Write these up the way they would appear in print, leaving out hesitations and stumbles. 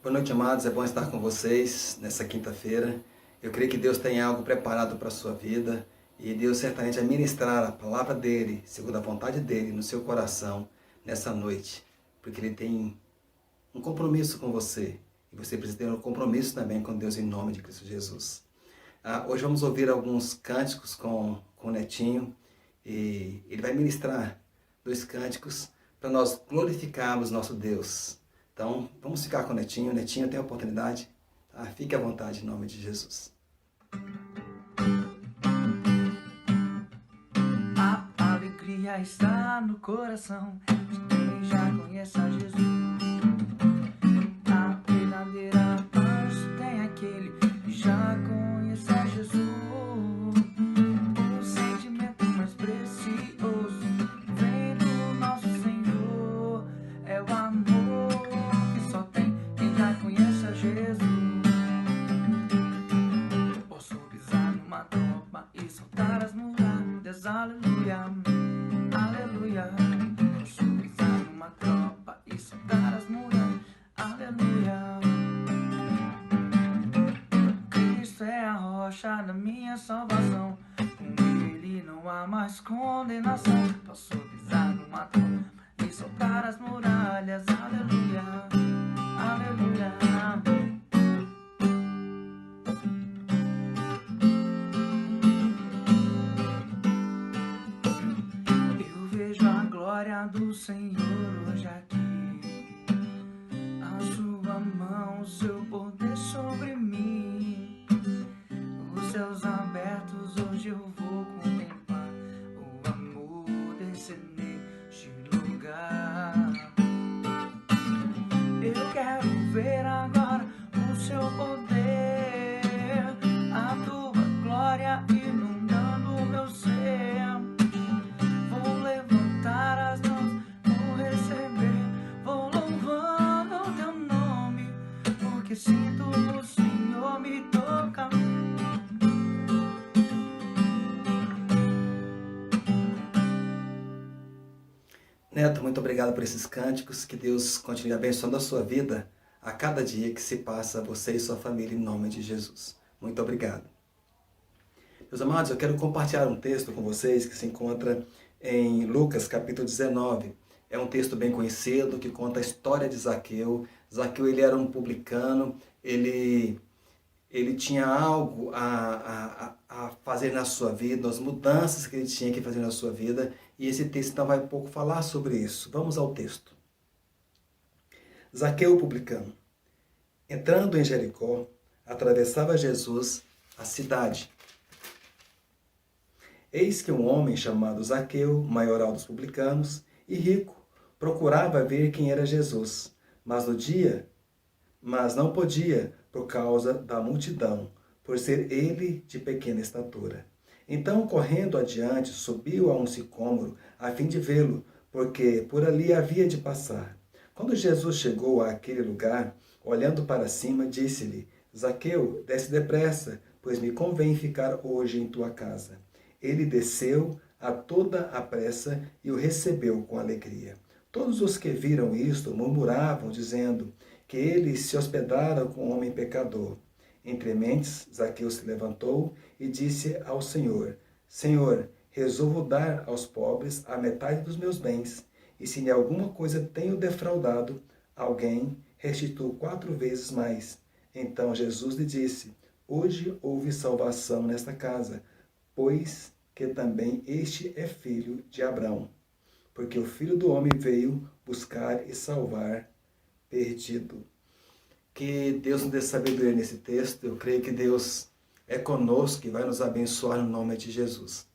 Boa noite, amados. É bom estar com vocês nessa quinta-feira. Eu creio que Deus tem algo preparado para a sua vida e Deus certamente vai ministrar a palavra dEle, segundo a vontade dEle, no seu coração nessa noite, porque Ele tem um compromisso com você e você precisa ter um compromisso também com Deus em nome de Cristo Jesus. Hoje vamos ouvir alguns cânticos com o Netinho e ele vai ministrar 2 cânticos para nós glorificarmos nosso Deus. Então, vamos ficar com o Netinho. O Netinho tem a oportunidade. Tá? Fique à vontade em nome de Jesus. A alegria está no coração de quem já conhece a Jesus. A verdadeira paz tem aquele que já conhece a Jesus. O sentimento mais precioso vem do nosso Senhor. É o amor que só tem quem já conhece a Jesus. Posso pisar numa tropa e soltar as muralhas, aleluia, aleluia. Posso pisar numa tropa e soltar as muralhas, aleluia. Cristo é a rocha da minha salvação, com Ele não há mais condenação. Posso pisar numa tropa e soltar as muralhas, aleluia, aleluia. Eu vejo a glória do Senhor hoje aqui, a sua mão, o seu poder sobre mim. Os céus abertos hoje eu vou contemplar o amor descer neste lugar. Eu quero ver agora o seu poder, a tua glória inundando o meu ser. Vou levantar as mãos, vou receber, vou louvando o teu nome, porque sinto o Senhor me tocar. Neto, muito obrigado por esses cânticos. Que Deus continue abençoando a sua vida a cada dia que se passa, você e sua família, em nome de Jesus. Muito obrigado. Meus amados, eu quero compartilhar um texto com vocês que se encontra em Lucas capítulo 19. É um texto bem conhecido que conta a história de Zaqueu. Zaqueu, ele era um publicano, ele tinha algo a fazer na sua vida, as mudanças que ele tinha que fazer na sua vida, e esse texto então vai um pouco falar sobre isso. Vamos ao texto. Zaqueu, publicano, entrando em Jericó, atravessava Jesus a cidade. Eis que um homem chamado Zaqueu, maioral dos publicanos, e rico, procurava ver quem era Jesus, mas não podia, por causa da multidão, por ser ele de pequena estatura. Então, correndo adiante, subiu a um sicômoro, a fim de vê-lo, porque por ali havia de passar. Quando Jesus chegou àquele lugar, olhando para cima, disse-lhe: Zaqueu, desce depressa, pois me convém ficar hoje em tua casa. Ele desceu a toda a pressa e o recebeu com alegria. Todos os que viram isto murmuravam, dizendo que ele se hospedara com um homem pecador. Entre mentes, Zaqueu se levantou e disse ao Senhor: Senhor, resolvo dar aos pobres a metade dos meus bens, e se em alguma coisa tenho defraudado alguém, restituo 4 vezes mais. Então Jesus lhe disse: Hoje houve salvação nesta casa, pois que também este é filho de Abraão. Porque o Filho do Homem veio buscar e salvar perdido. Que Deus nos dê sabedoria nesse texto. Eu creio que Deus é conosco e vai nos abençoar no nome de Jesus.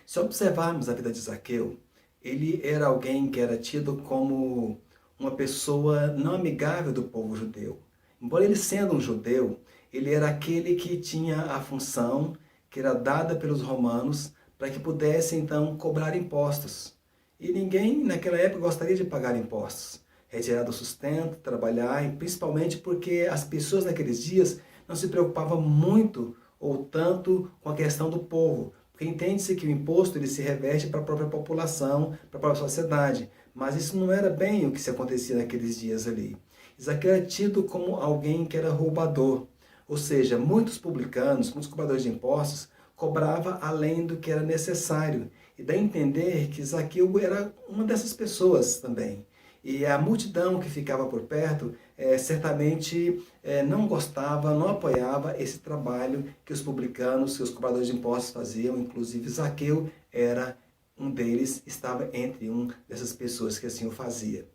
Se observarmos a vida de Zaqueu, ele era alguém que era tido como uma pessoa não amigável do povo judeu. Embora ele sendo um judeu, ele era aquele que tinha a função que era dada pelos romanos para que pudesse então cobrar impostos. E ninguém naquela época gostaria de pagar impostos. Retirar do sustento, trabalhar, e principalmente porque as pessoas naqueles dias não se preocupavam muito ou tanto com a questão do povo. Porque entende-se que o imposto ele se reverte para a própria população, para a própria sociedade. Mas isso não era bem o que se acontecia naqueles dias ali. Zaqueu era tido como alguém que era roubador. Ou seja, muitos publicanos, muitos cobradores de impostos, cobrava além do que era necessário. E dá a entender que Zaqueu era uma dessas pessoas também. E a multidão que ficava por perto certamente não gostava, não apoiava esse trabalho que os publicanos, que os cobradores de impostos faziam. Inclusive Zaqueu era um deles, estava entre dessas pessoas que assim o fazia.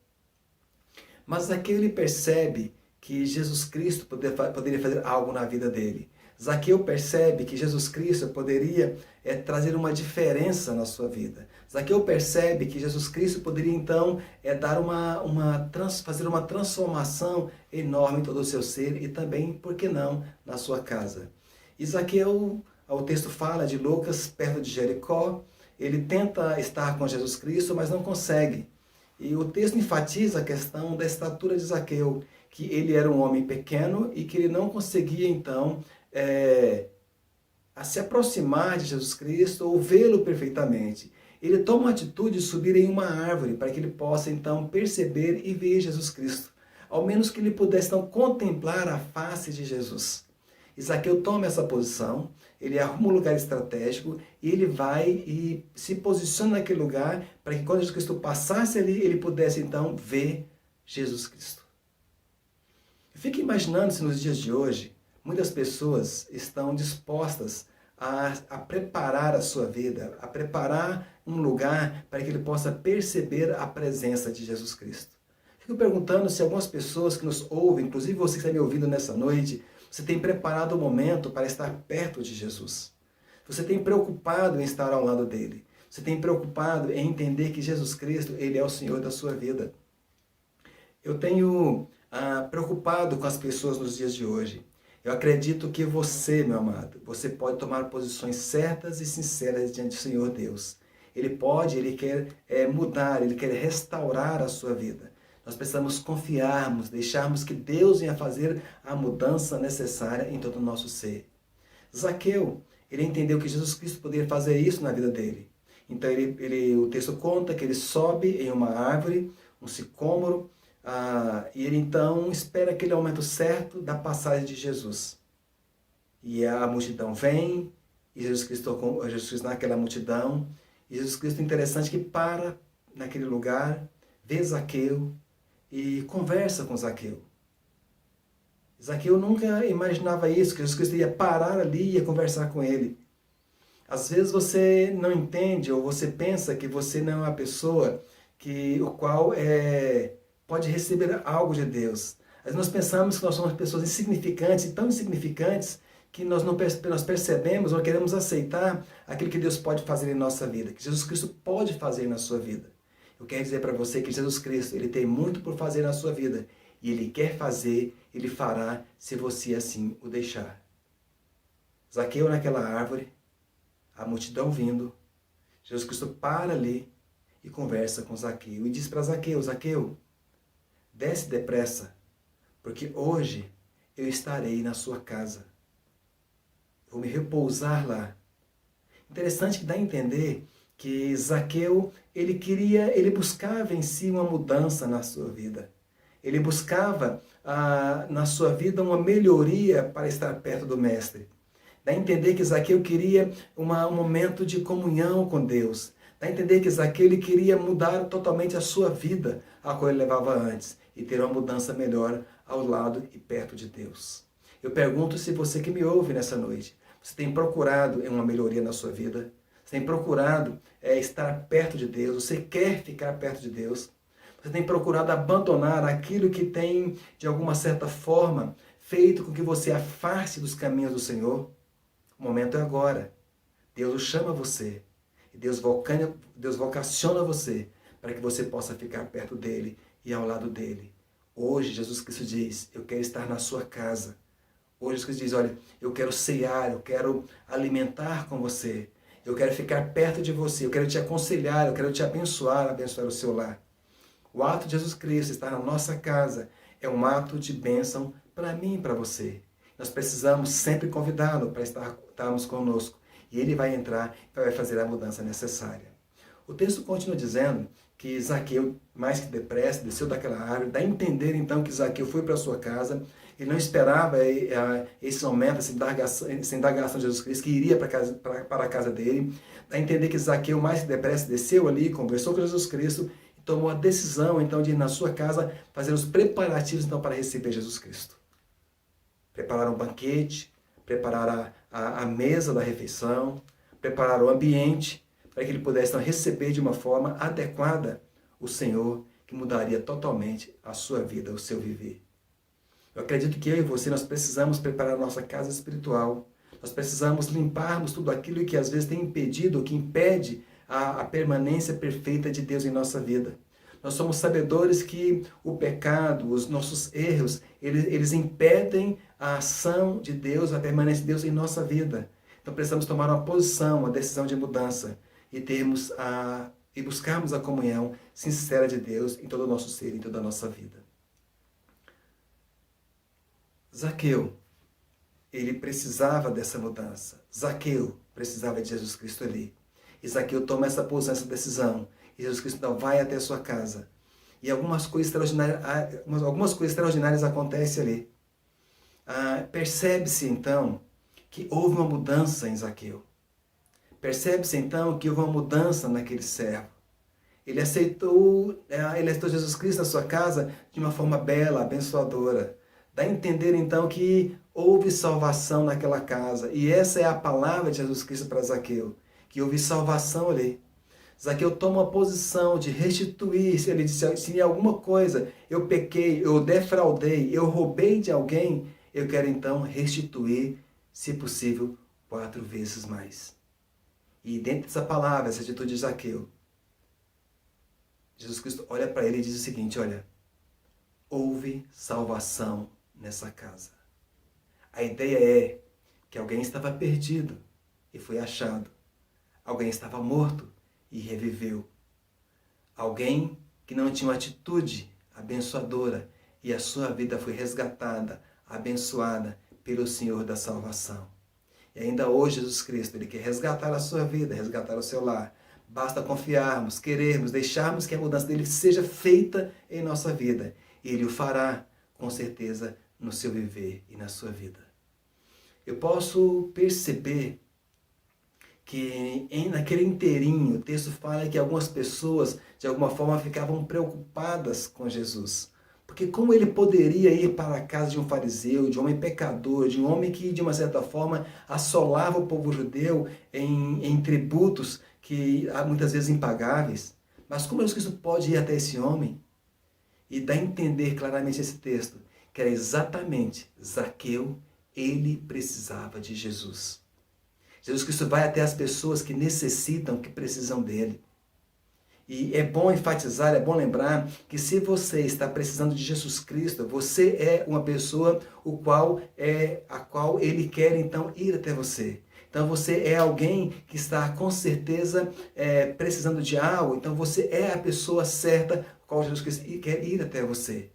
Mas Zaqueu ele percebe que Jesus Cristo poderia fazer algo na vida dele. Zaqueu percebe que Jesus Cristo poderia trazer uma diferença na sua vida. Zaqueu percebe que Jesus Cristo poderia então fazer uma transformação enorme em todo o seu ser e também, por que não, na sua casa. E Zaqueu, o texto fala de Lucas, perto de Jericó, ele tenta estar com Jesus Cristo, mas não consegue. E o texto enfatiza a questão da estatura de Zaqueu, que ele era um homem pequeno e que ele não conseguia então a se aproximar de Jesus Cristo ou vê-lo perfeitamente. Ele toma a atitude de subir em uma árvore para que ele possa então perceber e ver Jesus Cristo. Ao menos que ele pudesse então contemplar a face de Jesus. Zaqueu toma essa posição, ele arruma um lugar estratégico e ele vai e se posiciona naquele lugar para que quando Jesus Cristo passasse ali, ele pudesse então ver Jesus Cristo. Eu fico imaginando se nos dias de hoje, muitas pessoas estão dispostas a preparar a sua vida, a preparar um lugar para que ele possa perceber a presença de Jesus Cristo. Fico perguntando se algumas pessoas que nos ouvem, inclusive você que está me ouvindo nessa noite, você tem preparado o momento para estar perto de Jesus. Você tem preocupado em estar ao lado dele. Você tem preocupado em entender que Jesus Cristo, ele é o Senhor da sua vida. Eu tenho preocupado com as pessoas nos dias de hoje. Eu acredito que você, meu amado, você pode tomar posições certas e sinceras diante do Senhor Deus. Ele quer mudar, ele quer restaurar a sua vida. Nós precisamos confiarmos, deixarmos que Deus venha fazer a mudança necessária em todo o nosso ser. Zaqueu, ele entendeu que Jesus Cristo poderia fazer isso na vida dele. Então o texto conta que ele sobe em uma árvore, um sicômoro, e ele então espera aquele momento certo da passagem de Jesus. E a multidão vem, e Jesus Cristo naquela multidão, e Jesus Cristo, interessante, que para naquele lugar, vê Zaqueu e conversa com Zaqueu. Zaqueu nunca imaginava isso, que Jesus Cristo ia parar ali e ia conversar com ele. Às vezes você não entende, ou você pensa que você não é uma pessoa o qual pode receber algo de Deus. Mas nós pensamos que nós somos pessoas insignificantes, e tão insignificantes, que nós percebemos ou queremos aceitar aquilo que Deus pode fazer em nossa vida, que Jesus Cristo pode fazer na sua vida. Eu quero dizer para você que Jesus Cristo, ele tem muito por fazer na sua vida, e ele quer fazer, ele fará, se você assim o deixar. Zaqueu naquela árvore, a multidão vindo, Jesus Cristo para ali e conversa com Zaqueu, e diz para Zaqueu, Zaqueu, desce depressa, porque hoje eu estarei na sua casa. Vou me repousar lá. Interessante que dá a entender que Zaqueu, ele buscava em si uma mudança na sua vida. Ele buscava na sua vida uma melhoria para estar perto do Mestre. Dá a entender que Zaqueu queria um momento de comunhão com Deus. Dá a entender que Zaqueu ele queria mudar totalmente a sua vida, a qual ele levava antes, e ter uma mudança melhor ao lado e perto de Deus. Eu pergunto se você que me ouve nessa noite, você tem procurado uma melhoria na sua vida? Você tem procurado estar perto de Deus? Você quer ficar perto de Deus? Você tem procurado abandonar aquilo que tem, de alguma certa forma, feito com que você afaste dos caminhos do Senhor? O momento é agora. Deus chama você. E Deus vocaciona você para que você possa ficar perto dele e ao lado dele. Hoje, Jesus Cristo diz, eu quero estar na sua casa. Hoje, Jesus Cristo diz, olha, eu quero cear, eu quero alimentar com você. Eu quero ficar perto de você, eu quero te aconselhar, eu quero te abençoar o seu lar. O ato de Jesus Cristo estar na nossa casa é um ato de bênção para mim e para você. Nós precisamos sempre convidá-lo para estarmos conosco. E ele vai entrar e vai fazer a mudança necessária. O texto continua dizendo que Zaqueu, mais que depressa, desceu daquela árvore, dá a entender então que Zaqueu foi para a sua casa. Ele não esperava esse momento, essa indagação de Jesus Cristo, que iria para a casa dele. Dá a entender que Zaqueu, mais que depressa, desceu ali, conversou com Jesus Cristo e tomou a decisão então de ir na sua casa fazer os preparativos então para receber Jesus Cristo. Preparar um banquete, preparar a mesa da refeição, preparar o ambiente para que ele pudesse então, receber de uma forma adequada o Senhor, que mudaria totalmente a sua vida, o seu viver. Eu acredito que eu e você, nós precisamos preparar a nossa casa espiritual. Nós precisamos limparmos tudo aquilo que às vezes tem impedido, que impede a permanência perfeita de Deus em nossa vida. Nós somos sabedores que o pecado, os nossos erros, eles impedem a ação de Deus, a permanência de Deus em nossa vida. Então precisamos tomar uma posição, uma decisão de mudança e buscarmos a comunhão sincera de Deus em todo o nosso ser, em toda a nossa vida. Zaqueu, ele precisava dessa mudança. Zaqueu precisava de Jesus Cristo ali. E Zaqueu toma essa posição, essa decisão. E Jesus Cristo então vai até a sua casa. E algumas coisas extraordinárias acontecem ali. Percebe-se então que houve uma mudança em Zaqueu. Percebe-se então que houve uma mudança naquele servo. Ele aceitou Jesus Cristo na sua casa de uma forma bela, abençoadora. Dá a entender então que houve salvação naquela casa. E essa é a palavra de Jesus Cristo para Zaqueu, que houve salvação ali. Zaqueu toma uma posição de restituir. Ele disse, se em alguma coisa eu pequei, eu defraudei, eu roubei de alguém, eu quero então restituir, se possível, 4 vezes mais. E dentro dessa palavra, essa atitude de Zaqueu, Jesus Cristo olha para ele e diz o seguinte, olha, houve salvação nessa casa. A ideia é que alguém estava perdido e foi achado. Alguém estava morto e reviveu. Alguém que não tinha uma atitude abençoadora e a sua vida foi resgatada, abençoada pelo Senhor da salvação. E ainda hoje Jesus Cristo, Ele quer resgatar a sua vida, resgatar o seu lar. Basta confiarmos, querermos, deixarmos que a mudança dele seja feita em nossa vida. E Ele o fará, com certeza, no seu viver e na sua vida. Eu posso perceber que naquele inteirinho, o texto fala que algumas pessoas, de alguma forma, ficavam preocupadas com Jesus. Porque como ele poderia ir para a casa de um fariseu, de um homem pecador, de um homem que, de uma certa forma, assolava o povo judeu em tributos que muitas vezes impagáveis? Mas como Jesus Cristo pode ir até esse homem? E dá a entender claramente esse texto, que era exatamente Zaqueu, ele precisava de Jesus. Jesus Cristo vai até as pessoas que necessitam, que precisam dele. E é bom enfatizar, é bom lembrar que se você está precisando de Jesus Cristo, você é uma pessoa a qual ele quer então ir até você. Então você é alguém que está com certeza precisando de algo, então você é a pessoa certa a qual Jesus Cristo quer ir até você.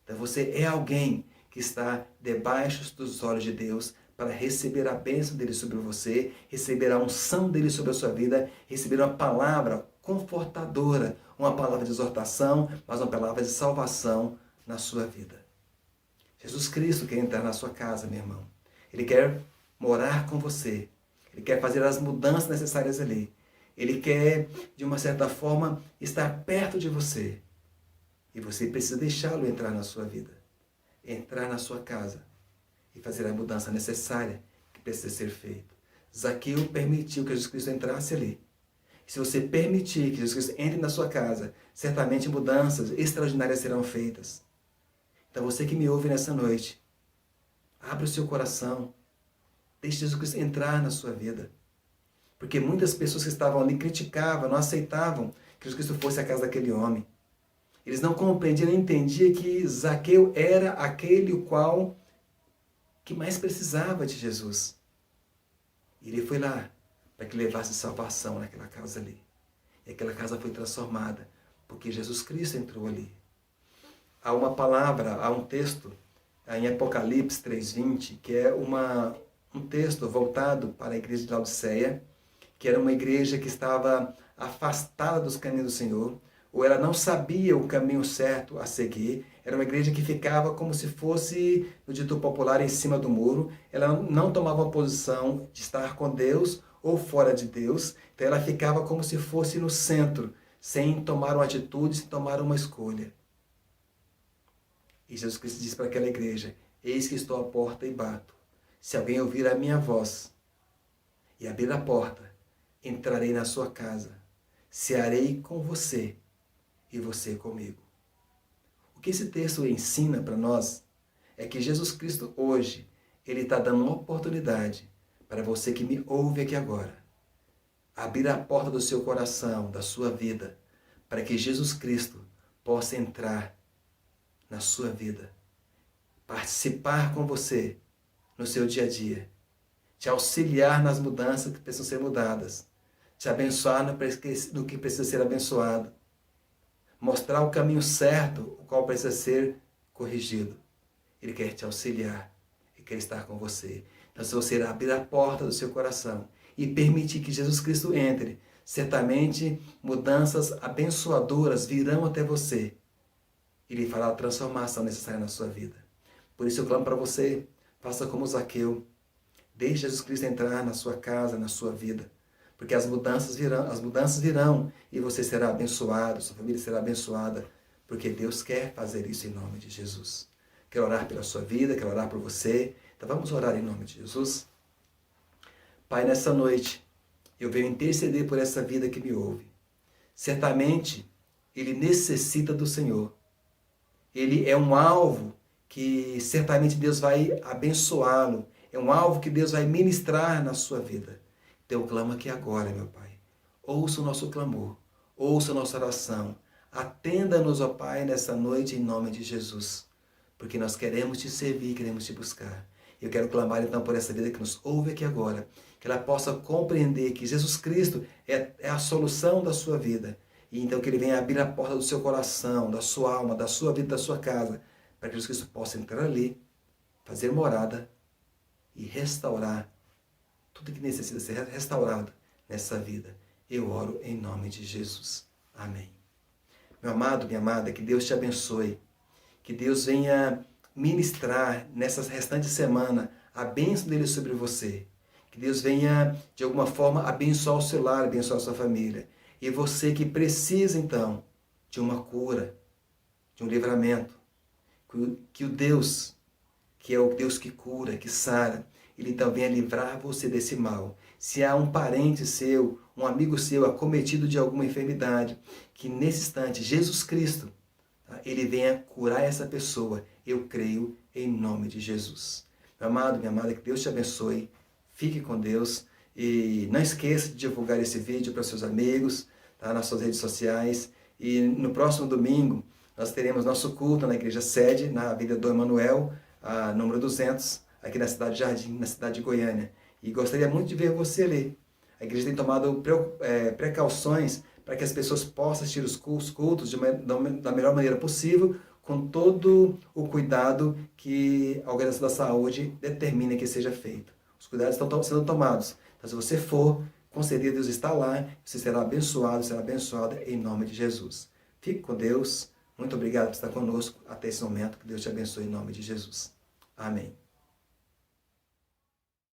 Então você é alguém que está debaixo dos olhos de Deus para receber a bênção dele sobre você, receber a unção dele sobre a sua vida, receber uma palavra confortadora, uma palavra de exortação, mas uma palavra de salvação na sua vida. Jesus Cristo quer entrar na sua casa, meu irmão. Ele quer morar com você. Ele quer fazer as mudanças necessárias ali. Ele quer, de uma certa forma, estar perto de você. E você precisa deixá-lo entrar na sua vida, entrar na sua casa e fazer a mudança necessária que precisa ser feita. Zaqueu permitiu que Jesus Cristo entrasse ali. Se você permitir que Jesus Cristo entre na sua casa, certamente mudanças extraordinárias serão feitas. Então você que me ouve nessa noite, abra o seu coração, deixe Jesus Cristo entrar na sua vida. Porque muitas pessoas que estavam ali criticavam, não aceitavam que Jesus Cristo fosse à casa daquele homem. Eles não compreendiam, não entendiam que Zaqueu era aquele o qual que mais precisava de Jesus. E ele foi lá para que levasse salvação naquela casa ali. E aquela casa foi transformada, porque Jesus Cristo entrou ali. Há uma palavra, há um texto em Apocalipse 3:20, que é um texto voltado para a igreja de Laodiceia, que era uma igreja que estava afastada dos caminhos do Senhor, ou ela não sabia o caminho certo a seguir. Era uma igreja que ficava como se fosse, no dito popular, em cima do muro. Ela não tomava uma posição de estar com Deus ou fora de Deus. Então ela ficava como se fosse no centro, sem tomar uma atitude, sem tomar uma escolha. E Jesus Cristo disse para aquela igreja: eis que estou à porta e bato. Se alguém ouvir a minha voz e abrir a porta, entrarei na sua casa, cearei com você e você comigo. O que esse texto ensina para nós é que Jesus Cristo hoje, Ele está dando uma oportunidade para você que me ouve aqui agora, abrir a porta do seu coração, da sua vida, para que Jesus Cristo possa entrar na sua vida, participar com você no seu dia a dia, te auxiliar nas mudanças que precisam ser mudadas, te abençoar no que precisa ser abençoado, mostrar o caminho certo, o qual precisa ser corrigido. Ele quer te auxiliar, Ele quer estar com você. Então, se você abrir a porta do seu coração e permitir que Jesus Cristo entre, certamente mudanças abençoadoras virão até você. Ele fará a transformação necessária na sua vida. Por isso eu clamo para você, faça como Zaqueu. Deixe Jesus Cristo entrar na sua casa, na sua vida. Porque as mudanças virão e você será abençoado, sua família será abençoada, porque Deus quer fazer isso em nome de Jesus. Quero orar pela sua vida, quero orar por você. Então vamos orar em nome de Jesus. Pai, nessa noite, eu venho interceder por essa vida que me ouve. Certamente, ele necessita do Senhor. Ele é um alvo que certamente Deus vai abençoá-lo. É um alvo que Deus vai ministrar na sua vida. Então eu clamo aqui agora, meu Pai. Ouça o nosso clamor, ouça a nossa oração. Atenda-nos, ó Pai, nessa noite em nome de Jesus. Porque nós queremos te servir, queremos te buscar. Eu quero clamar então por essa vida que nos ouve aqui agora. Que ela possa compreender que Jesus Cristo é a solução da sua vida. E então que Ele venha abrir a porta do seu coração, da sua alma, da sua vida, da sua casa. Para que Jesus Cristo possa entrar ali, fazer morada e restaurar tudo que necessita ser restaurado nessa vida. Eu oro em nome de Jesus. Amém. Meu amado, minha amada, que Deus te abençoe. Que Deus venha ministrar nessa restante semana a bênção dele sobre você. Que Deus venha, de alguma forma, abençoar o seu lar, abençoar a sua família. E você que precisa, então, de uma cura, de um livramento. Que o Deus, que é o Deus que cura, que sara, Ele então venha livrar você desse mal. Se há um parente seu, um amigo seu acometido de alguma enfermidade, que nesse instante Jesus Cristo, Ele venha curar essa pessoa. Eu creio em nome de Jesus. Meu amado, minha amada, que Deus te abençoe. Fique com Deus. E não esqueça de divulgar esse vídeo para seus amigos, tá, nas suas redes sociais. E no próximo domingo, nós teremos nosso culto na igreja sede, na Avenida do Emanuel, número 200, aqui na cidade de Jardim, na cidade de Goiânia. E gostaria muito de ver você ali. A igreja tem tomado precauções para que as pessoas possam assistir os cultos da melhor maneira possível, com todo o cuidado que a Organização da Saúde determina que seja feito. Os cuidados estão sendo tomados. Então, se você for, com certeza Deus está lá, você será abençoada em nome de Jesus. Fique com Deus. Muito obrigado por estar conosco até esse momento. Que Deus te abençoe em nome de Jesus. Amém.